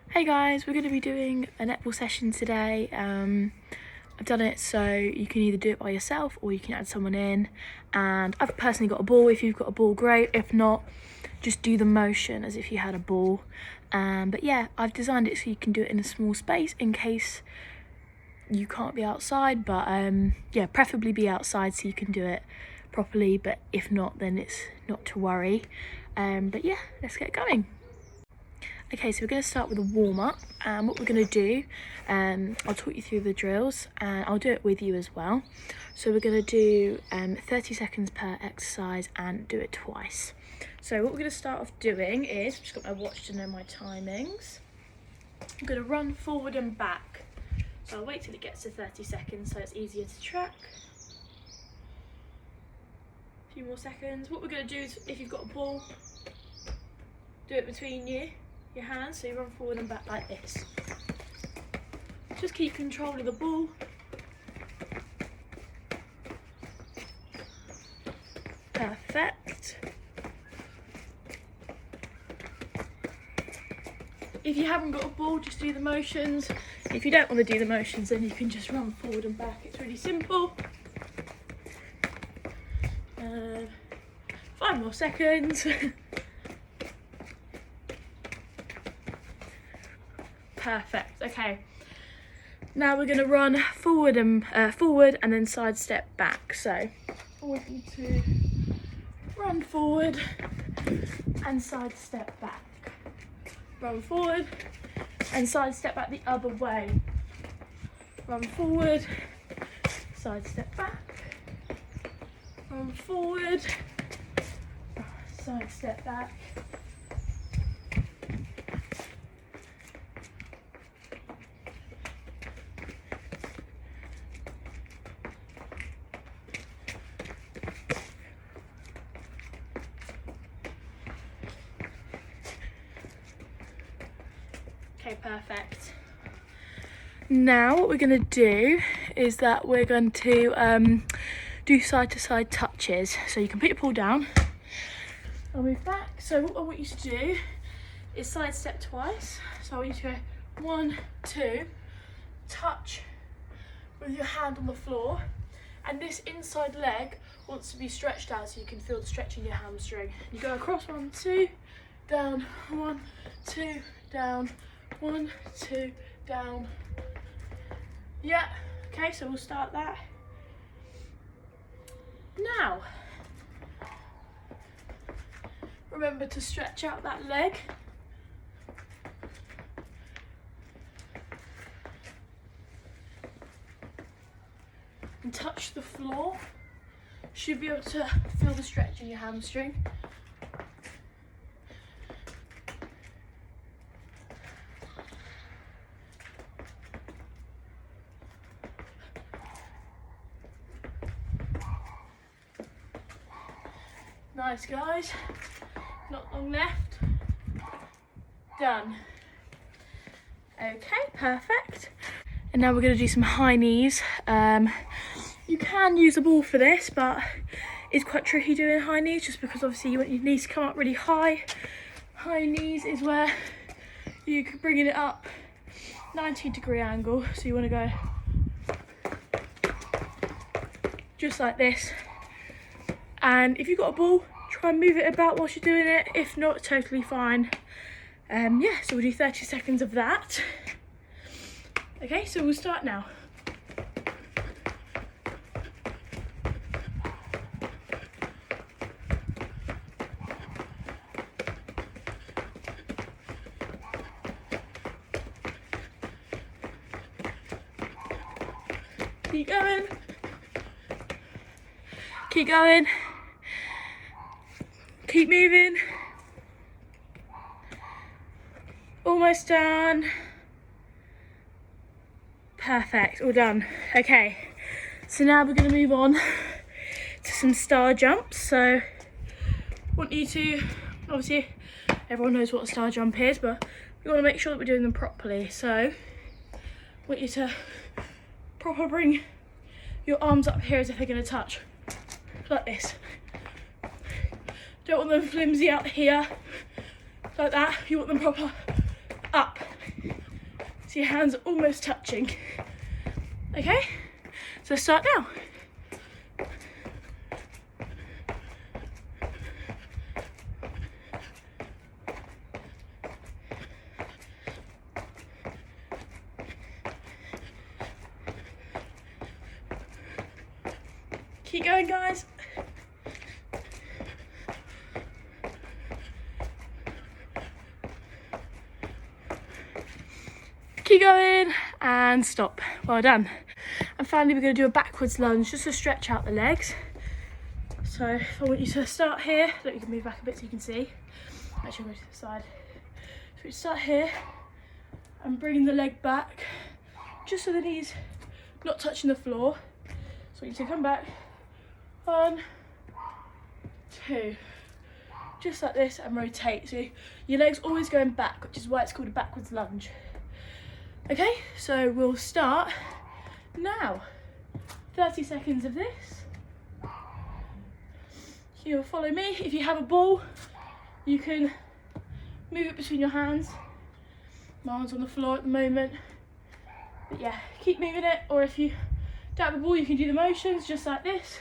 Hey guys, we're going to be doing a netball session today. I've done it so you can either do it by yourself or you can add someone in, and I've personally got a ball. If you've got a ball, great. If not, just do the motion as if you had a ball. But yeah, I've designed it so you can do it in a small space in case you can't be outside, but yeah, preferably be outside so you can do it properly, but if not, then it's not to worry. But yeah, let's get going. Okay, so we're going to start with a warm-up, and what we're going to do, I'll talk you through the drills and I'll do it with you as well. So we're going to do 30 seconds per exercise and do it twice. So what we're going to start off doing is, I've just got my watch to know my timings. I'm going to run forward and back. So I'll wait till it gets to 30 seconds so it's easier to track. A few more seconds. What we're going to do is, if you've got a ball, do it between your hands, so you run forward and back like this. Just keep control of the ball. Perfect. If you haven't got a ball, just do the motions. If you don't want to do the motions, then you can just run forward and back. It's really simple. 5 more seconds. Perfect. Okay, now we're going to run forward and then side step back. So I want you to run forward and side step back. Run forward and side step back the other way. Run forward, side step back. Run forward, side step back. Okay, perfect. Now what we're going to do is that we're going to do side to side touches. So you can put your ball down. I'll move back. So what I want you to do is side step twice. So I want you to go 1, 2, touch with your hand on the floor. And this inside leg wants to be stretched out so you can feel the stretch in your hamstring. You go across 1, 2, down, 1, 2, down, 1, 2, down. Yeah, okay, so we'll start that. Now, remember to stretch out that leg. And touch the floor. Should be able to feel the stretch in your hamstring. Nice, guys. Not long left. Done. Okay, perfect. And now we're going to do some high knees. You can use a ball for this, but it's quite tricky doing high knees just because obviously you want your knees to come up really high. High knees is where you can bring it up 90-degree angle. So you want to go just like this. And if you've got a ball, try and move it about whilst you're doing it. If not, totally fine. Yeah, so we'll do 30 seconds of that. Okay, so we'll start now. Keep going. Keep going. Keep moving. Almost done. Perfect, all done. Okay, so now we're going to move on to some star jumps. So I want you to, obviously everyone knows what a star jump is, but we want to make sure that we're doing them properly. So I want you to proper bring your arms up here as if they're going to touch, like this. Don't want them flimsy out here, like that. You want them proper up. So your hands are almost touching. Okay, so start now. Keep going, guys. Keep going and stop. Well done. And finally, we're going to do a backwards lunge just to stretch out the legs. So if I want you to start here, look, you can move back a bit so you can see. Actually, go to the side. So we start here and bring the leg back just so the knees not touching the floor. So you need to come back. 1, 2, just like this, and rotate. So your leg's always going back, which is why it's called a backwards lunge. Okay, so we'll start now. 30 seconds of this. You'll follow me. If you have a ball, you can move it between your hands. My arm's on the floor at the moment. But yeah, keep moving it, or if you don't have a ball, you can do the motions just like this.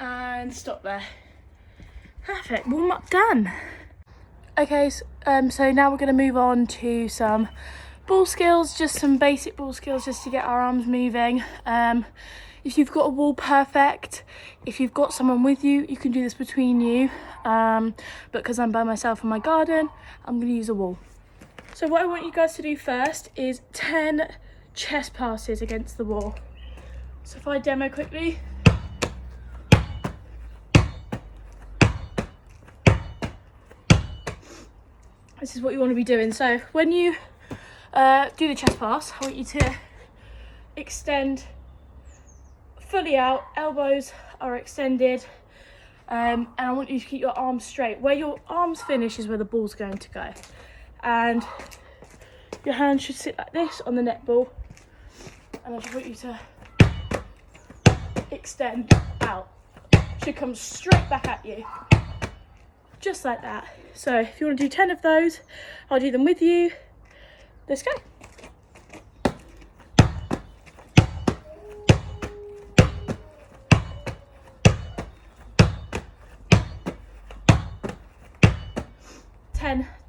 And stop there. Perfect, warm up done. Okay, so now we're going to move on to some ball skills, just some basic ball skills just to get our arms moving. If you've got a wall, perfect. If you've got someone with you, you can do this between you. But because I'm by myself in my garden, I'm going to use a wall. So what I want you guys to do first is 10 chest passes against the wall. So if I demo quickly. This is what you want to be doing. So when you do the chest pass, I want you to extend fully out, elbows are extended, and I want you to keep your arms straight. Where your arms finish is where the ball's going to go. And your hands should sit like this on the netball, and I just want you to extend out. Should come straight back at you. Just like that. So if you want to do 10 of those, I'll do them with you. Let's go.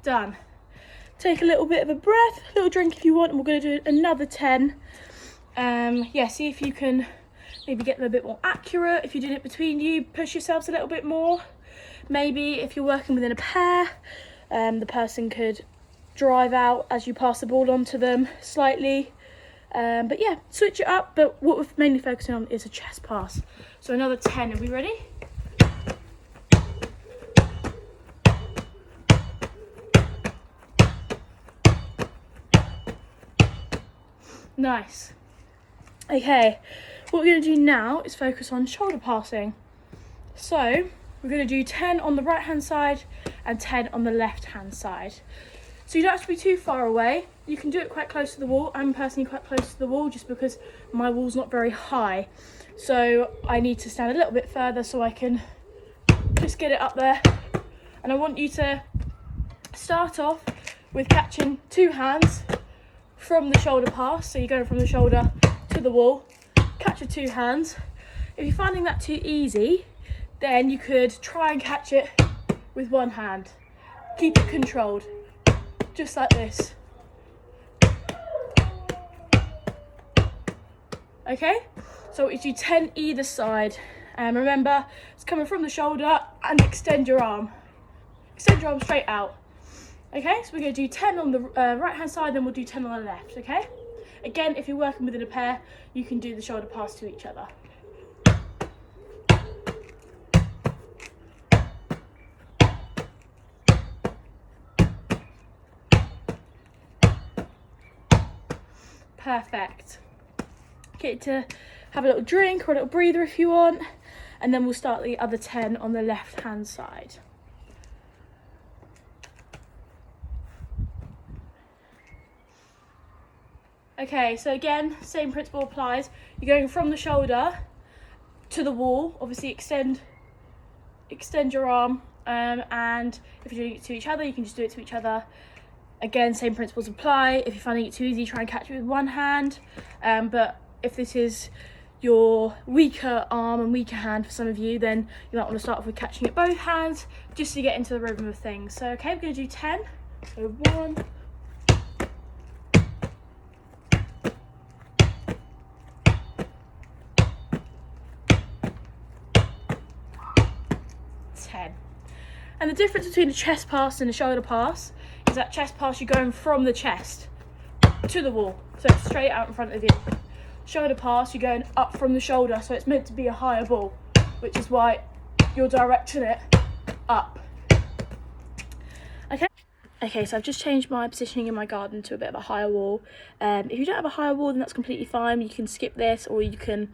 Done. Take a little bit of a breath, a little drink if you want, and we're going to do another 10. Yeah, see if you can maybe get them a bit more accurate. If you did it between you, push yourselves a little bit more. Maybe if you're working within a pair, the person could drive out as you pass the ball onto them slightly. But yeah, switch it up. But what we're mainly focusing on is a chest pass. So another 10. Are we ready? Nice. Okay, what we're going to do now is focus on shoulder passing. So we're going to do 10 on the right hand side and 10 on the left hand side. So you don't have to be too far away. You can do it quite close to the wall. I'm personally quite close to the wall just because my wall's not very high. So I need to stand a little bit further so I can just get it up there. And I want you to start off with catching 2 hands from the shoulder pass. So you're going from the shoulder to the wall, catch with 2 hands. If you're finding that too easy, then you could try and catch it with 1 hand. Keep it controlled, just like this. Okay, so you do 10 either side. And remember, it's coming from the shoulder, and extend your arm. Extend your arm straight out. Okay, so we're going to do 10 on the right hand side, then we'll do 10 on the left, okay? Again, if you're working within a pair, you can do the shoulder pass to each other. Perfect. Get to have a little drink or a little breather if you want, and then we'll start the other 10 on the left hand side. Okay, so again, same principle applies. You're going from the shoulder to the wall. Obviously extend your arm, and if you're doing it to each other, you can just do it to each other. Again, same principles apply. If you're finding it too easy, try and catch it with one hand. But if this is your weaker arm and weaker hand for some of you, then you might want to start off with catching it both hands just to get into the rhythm of things. So okay, we're going to do 10. So 1, 10. And the difference between a chest pass and a shoulder pass is that chest pass, you're going from the chest to the wall, so it's straight out in front of you. Shoulder pass, you're going up from the shoulder, so it's meant to be a higher ball, which is why you're directing it up. Okay, so I've just changed my positioning in my garden to a bit of a higher wall. If you don't have a higher wall, then that's completely fine. You can skip this, or you can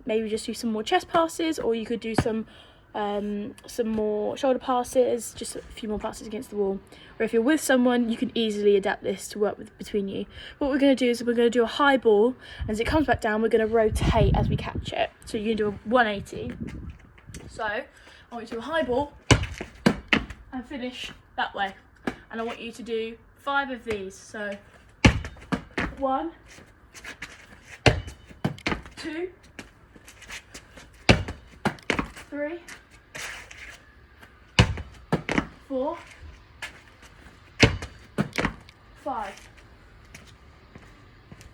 maybe just do some more chest passes, or you could do some more shoulder passes, just a few more passes against the wall. Or if you're with someone, you can easily adapt this to work with between you. What we're going to do is we're going to do a high ball, and as it comes back down, we're going to rotate as we catch it. So you're going to do a 180. So I want you to do a high ball and finish that way. And I want you to do 5 of these. So 1, 2, 3, 4, 5.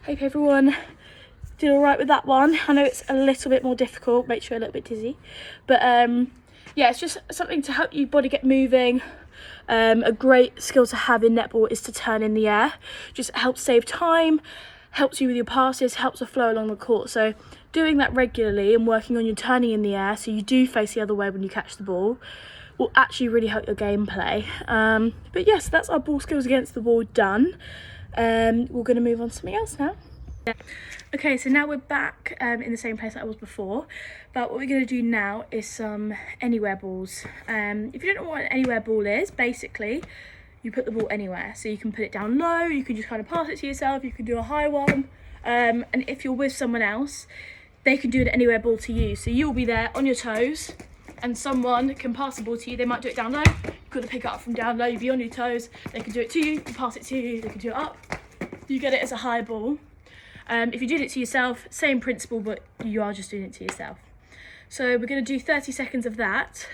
Hope everyone did all right with that one. I know it's a little bit more difficult, makes you a little bit dizzy, but yeah, it's just something to help your body get moving. A great skill to have in netball is to turn in the air. Just helps save time, helps you with your passes, helps the flow along the court. So doing that regularly and working on your turning in the air so you do face the other way when you catch the ball will actually really help your gameplay. But yes, that's our ball skills against the wall done. We're going to move on to something else now. Okay, so now we're back in the same place that I was before, but what we're going to do now is some anywhere balls. If you don't know what an anywhere ball is, basically you put the ball anywhere. So you can put it down low, you can just kind of pass it to yourself, you can do a high one, and if you're with someone else, they can do an anywhere ball to you. So you'll be there on your toes and someone can pass the ball to you. They might do it down low, you've got to pick it up from down low, you'll be on your toes, they can do it to you, you pass it to you, they can do it up, you get it as a high ball. If you did it to yourself, same principle, but you are just doing it to yourself. So we're going to do 30 seconds of that.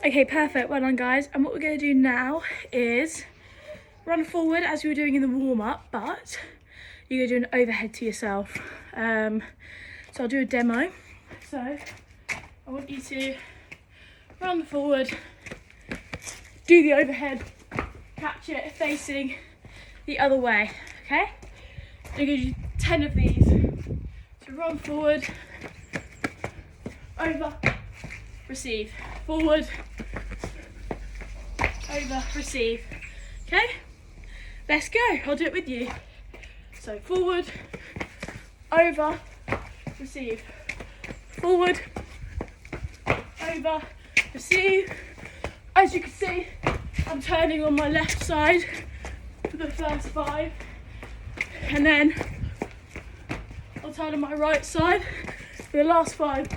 Okay, perfect, well done guys. And what we're going to do now is run forward as you were doing in the warm-up, but you're going to do an overhead to yourself. So I'll do a demo. So I want you to run forward, do the overhead, catch it facing the other way, okay? You're going to do 10 of these. So run forward, over, receive, forward, over, receive. Okay, let's go. I'll do it with you. So forward, over, receive, forward, over, receive. As you can see, I'm turning on my left side for the first 5, and then I'll turn on my right side for the last 5.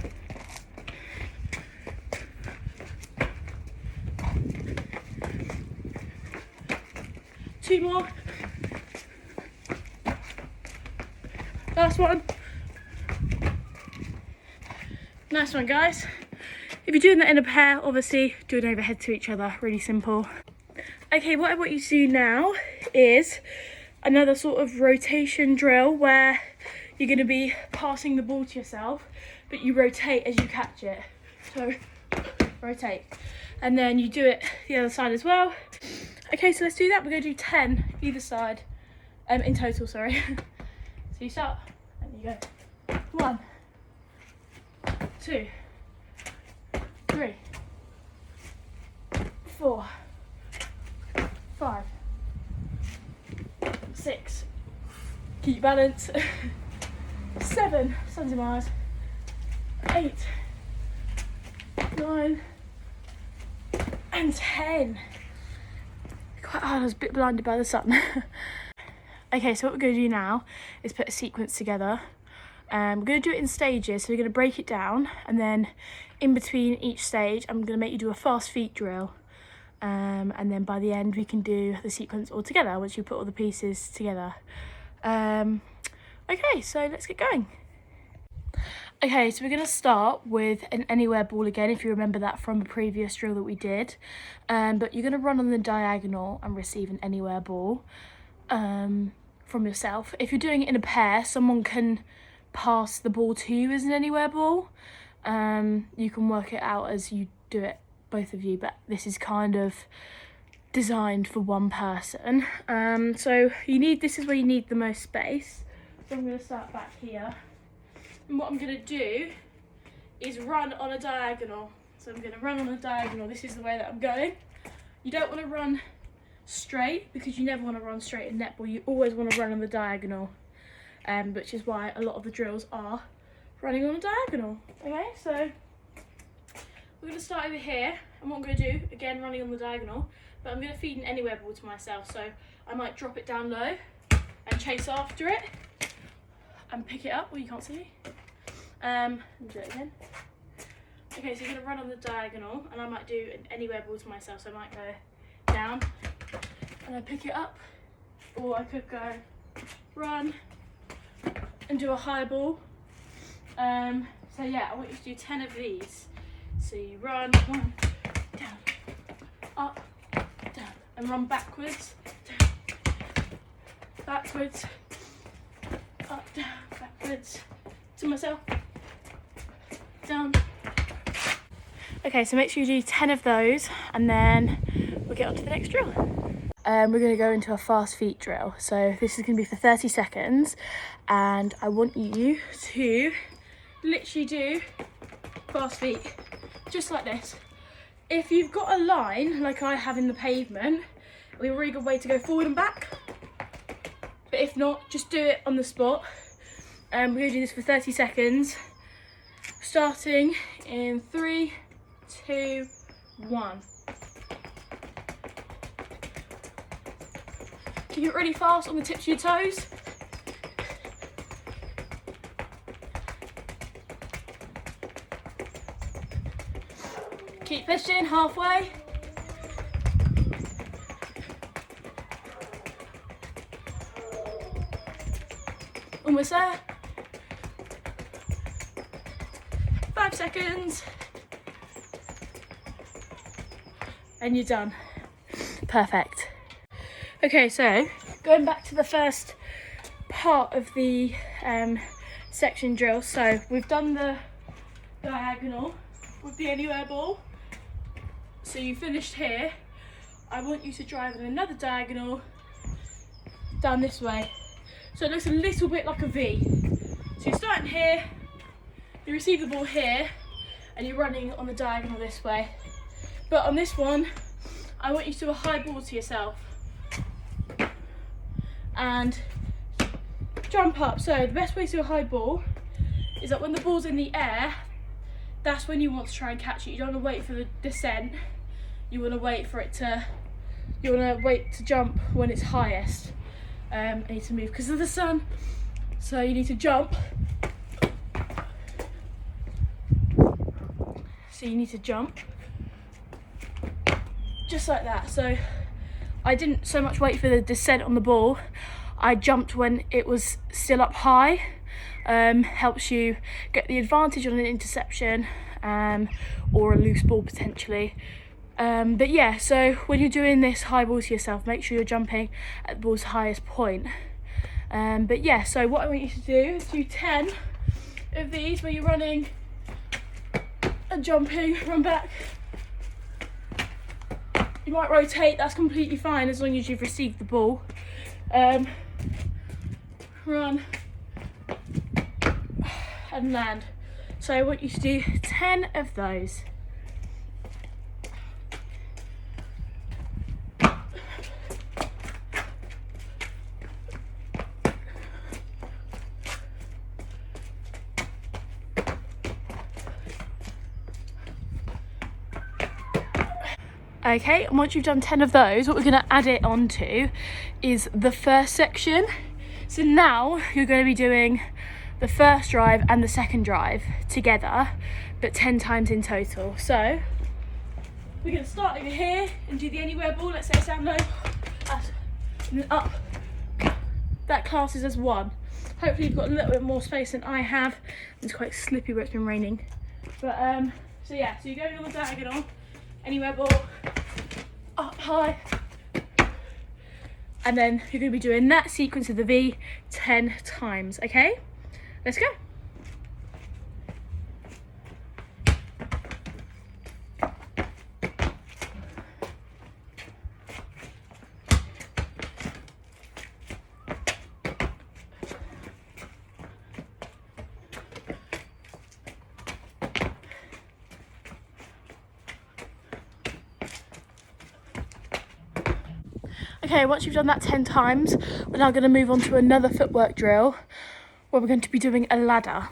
Two more. Last one. Nice one, guys. If you're doing that in a pair, obviously do an overhead to each other. Really simple. Okay, what I want you to do now is another sort of rotation drill where you're going to be passing the ball to yourself, but you rotate as you catch it. So rotate. and then you do it the other side as well. Okay, so let's do that. We're going to do 10 either side, in total, sorry. So you start and you go 1, 2, 3, 4, 5, 6, keep balance, 7, sons of Mars, 8, 9, and 10. Quite hard, I was a bit blinded by the sun. Okay, so what we're going to do now is put a sequence together. We're going to do it in stages, so we're going to break it down, and then in between each stage I'm going to make you do a fast feet drill, and then by the end we can do the sequence all together once you put all the pieces together. Okay, so let's get going. Okay, so we're going to start with an anywhere ball again, if you remember that from a previous drill that we did. But you're going to run on the diagonal and receive an anywhere ball from yourself. If you're doing it in a pair, someone can pass the ball to you as an anywhere ball. You can work it out as you do it, both of you, but this is kind of designed for one person. So this is where you need the most space. So I'm going to start back here. And what I'm going to do is run on a diagonal. So I'm going to run on a diagonal. This is the way that I'm going. You don't want to run straight, because you never want to run straight in netball. You always want to run on the diagonal, which is why a lot of the drills are running on a diagonal. Okay, so we're going to start over here. And what I'm going to do, again, running on the diagonal, but I'm going to feed an anywhere ball to myself. So I might drop it down low and chase after it and pick it up. Well, you can't see me. And do it again. Okay, so you're going to run on the diagonal, and I might do an anywhere ball to myself. So I might go down and I pick it up, or I could go run and do a high ball. So yeah, I want you to do 10 of these. So you run, 1, down, up, down, and run backwards, down, backwards, up, down, backwards, to myself, down. Okay, so make sure you do 10 of those, and then we'll get on to the next drill. We're going to go into a fast feet drill. So this is going to be for 30 seconds, and I want you to literally do fast feet, just like this. If you've got a line, like I have in the pavement, it'll be a really good way to go forward and back. But if not, just do it on the spot. We're going to do this for 30 seconds, starting in 3, 2, 1. Keep it really fast on the tips of your toes. Keep pushing halfway. Almost there. 5 seconds. And you're done. Perfect. Okay, so going back to the first part of the section drill. So we've done the diagonal with the anywhere ball. So you finished here. I want you to drive in another diagonal down this way. So it looks a little bit like a V. So you're starting here, you receive the ball here, and you're running on the diagonal this way. But on this one, I want you to do a high ball to yourself and jump up. So the best way to do a high ball is that when the ball's in the air, that's when you want to try and catch it. You don't want to wait for the descent. You want to wait for it to, you want to wait to jump when it's highest. I need to move because of the sun. So you need to jump. So you need to jump just like that. So I didn't so much wait for the descent on the ball. I jumped when it was still up high. Helps you get the advantage on an interception or a loose ball potentially. But yeah, so when you're doing this high ball to yourself, make sure you're jumping at the ball's highest point. But yeah, so what I want you to do is do 10 of these where you're running and jumping, run back, You might rotate, that's completely fine as long as you've received the ball. Run and land. So I want you to do 10 of those. Okay, and once you've done 10 of those, what we're going to add it onto is the first section. So now you're going to be doing the first drive and the second drive together, but 10 times in total. So we're going to start over here and do the anywhere ball. Let's say it's down low, and then up. That classes as one. Hopefully you've got a little bit more space than I have. It's quite slippy where it's been raining. But so yeah, so you're going on the diagonal, anywhere ball, up high, and then you're going to be doing that sequence of the V 10 times. Okay, let's go. Okay, once you've done that 10 times, we're now going to move on to another footwork drill where we're going to be doing a ladder.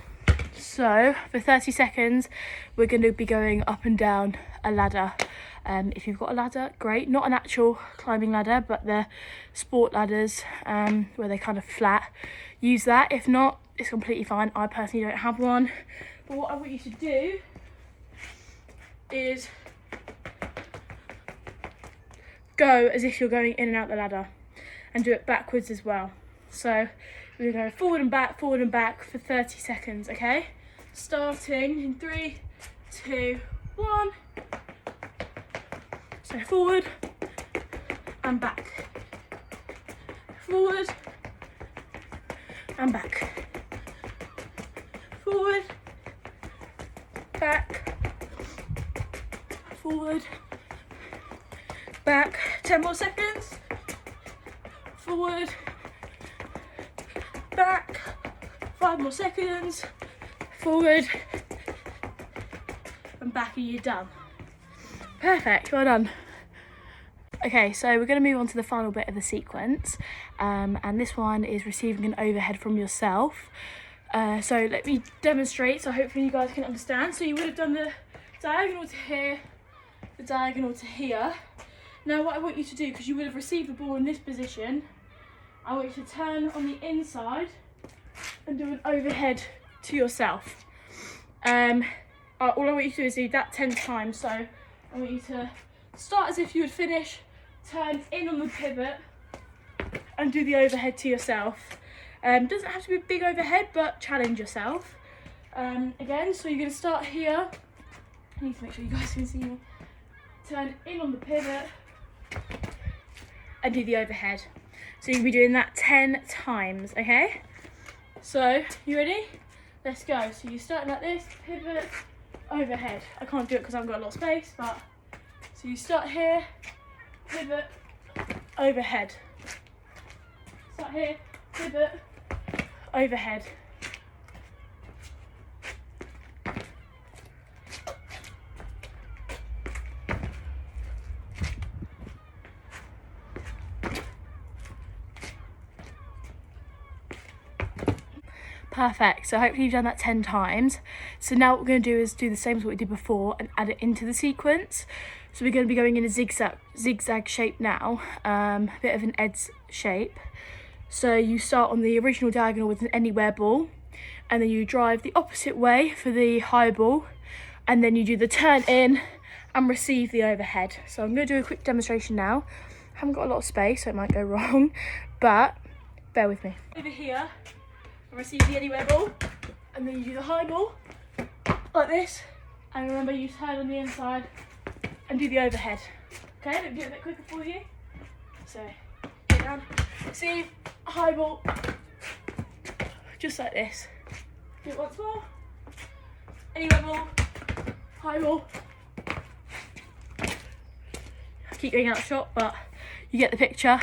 So for 30 seconds, we're going to be going up and down a ladder. If you've got a ladder, great. Not an actual climbing ladder, but the sport ladders where they're kind of flat. Use that. If not, it's completely fine. I personally don't have one. But what I want you to do is go as if you're going in and out the ladder, and do it backwards as well. So we're going to go forward and back for 30 seconds, okay? Starting in 3, 2, 1. So forward and back. Forward and back. Forward, back, forward, back. 10 more seconds. Forward, back. 5 more seconds. Forward and back, and you're done. Perfect, well done. Okay, so we're going to move on to the final bit of the sequence, and this one is receiving an overhead from yourself. So let me demonstrate, so hopefully you guys can understand. So you would have done the diagonal to here, the diagonal to here. Now what I want you to do, because you would have received the ball in this position, I want you to turn on the inside and do an overhead to yourself. All I want you to do is do that 10 times. So I want you to start as if you would finish, turn in on the pivot and do the overhead to yourself. Doesn't have to be a big overhead, but challenge yourself. Again, so you're going to start here. I need to make sure you guys can see me. Turn in on the pivot and do the overhead. So you'll be doing that 10 times, okay? So, you ready? Let's go. So you start like this, pivot, overhead. I can't do it because I haven't got a lot of space, but so you start here, pivot, overhead. Start here, pivot, overhead. Perfect, so hopefully you've done that 10 times. So now what we're going to do is do the same as what we did before and add it into the sequence. So we're going to be going in a zigzag shape now, a bit of an edge shape. So you start on the original diagonal with an anywhere ball, and then you drive the opposite way for the high ball, and then you do the turn in and receive the overhead. So I'm going to do a quick demonstration now. I haven't got a lot of space, so it might go wrong, but bear with me. Over here, and receive the anywhere ball, and then you do the high ball like this, and remember you turn on the inside and do the overhead. Okay, let me do it a bit quicker for you. So get down, receive, high ball, just like this. Do it once more. Anywhere ball, high ball. keep going out of shot, but you get the picture.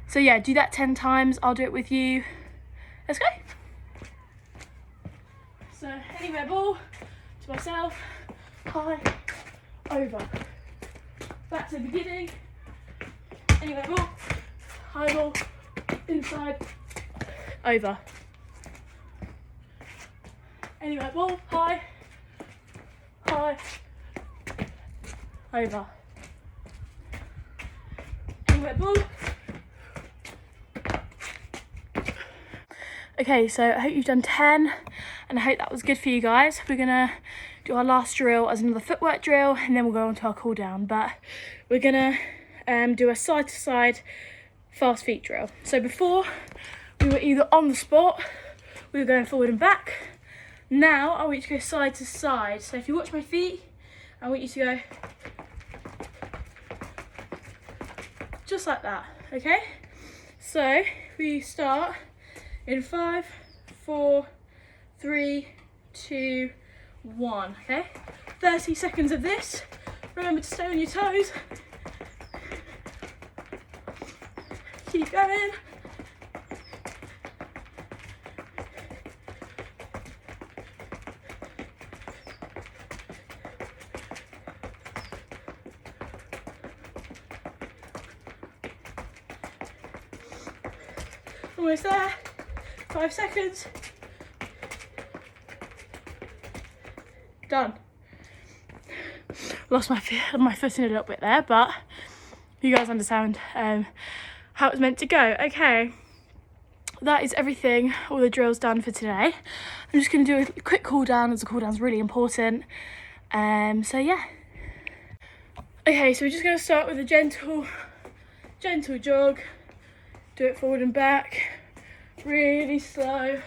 So yeah, do that 10 times. I'll do it with you. Let's go. So anywhere ball to myself, high, over. Back to the beginning. Anywhere ball, high ball, inside, over. Anywhere ball, high, high, over. Anywhere ball. Okay, so I hope you've done 10 and I hope that was good for you guys. We're gonna do our last drill as another footwork drill and then we'll go on to our cool down. But we're gonna do a side to side fast feet drill. So before we were either on the spot, we were going forward and back. Now I want you to go side to side. So if you watch my feet, I want you to go just like that, okay? So we start in 5, 4, 3, 2, 1, okay? 30 seconds of this. Remember to stay on your toes. Keep going. Almost there. 5 seconds. Done. Lost my footing a little bit there, but you guys understand how it's meant to go. Okay, that is everything. All the drills done for today. I'm just going to do a quick cool down, as the cool down is really important. So yeah. Okay, so we're just going to start with a gentle jog. Do it forward and back, really slow.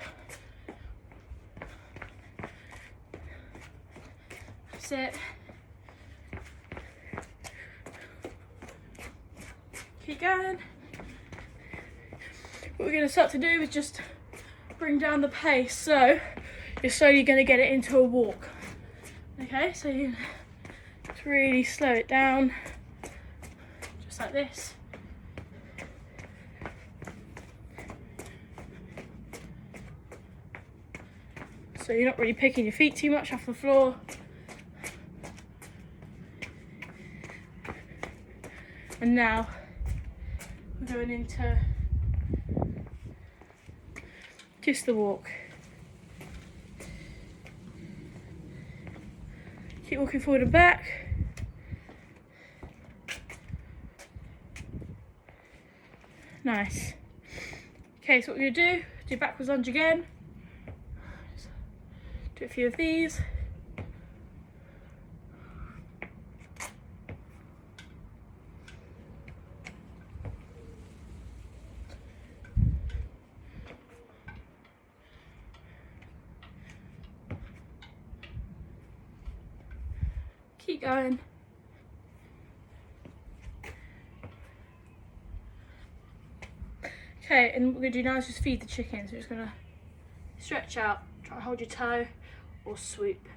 That's it. Keep going. What we're going to start to do is just bring down the pace. So you're slowly going to get it into a walk. Okay, so you just really slow it down, just like this. So you're not really picking your feet too much off the floor. And now we're going into just the walk. Keep walking forward and back. Nice. Okay, so what we're going to do backwards lunge again. Do a few of these. Keep going. Okay, and what we're going to do now is just feed the chicken. So we're just going to stretch out, try and hold your toe, or swoop.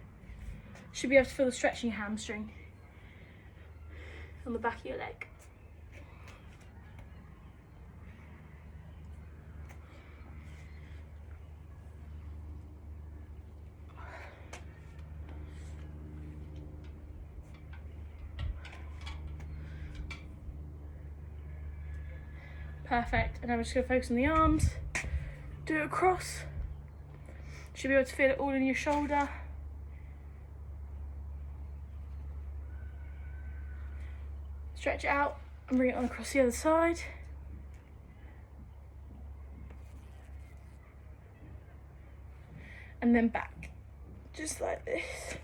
Should be able to feel the stretch in your hamstring on the back of your leg. Perfect, and I'm just going to focus on the arms, do it across. Should be able to feel it all in your shoulder. Stretch it out and bring it on across the other side. And then back, just like this.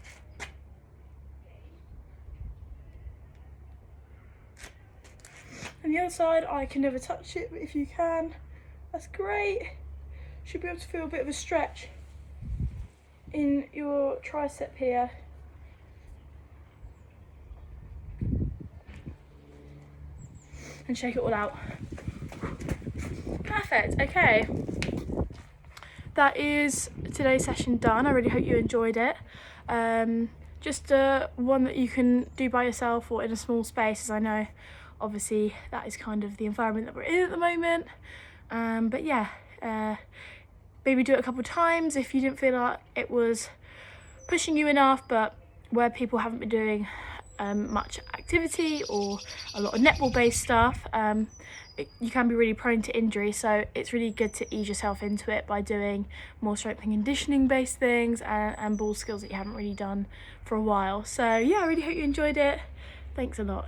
And the other side, I can never touch it, but if you can, that's great. Should be able to feel a bit of a stretch in your tricep here. And shake it all out. Perfect, okay. That is today's session done. I really hope you enjoyed it. just one that you can do by yourself or in a small space, as I know obviously that is kind of the environment that we're in at the moment. But yeah, maybe do it a couple of times if you didn't feel like it was pushing you enough, but where people haven't been doing much activity or a lot of netball based stuff, you can be really prone to injury, so it's really good to ease yourself into it by doing more strength and conditioning based things and ball skills that you haven't really done for a while. So yeah, I really hope you enjoyed it. Thanks a lot.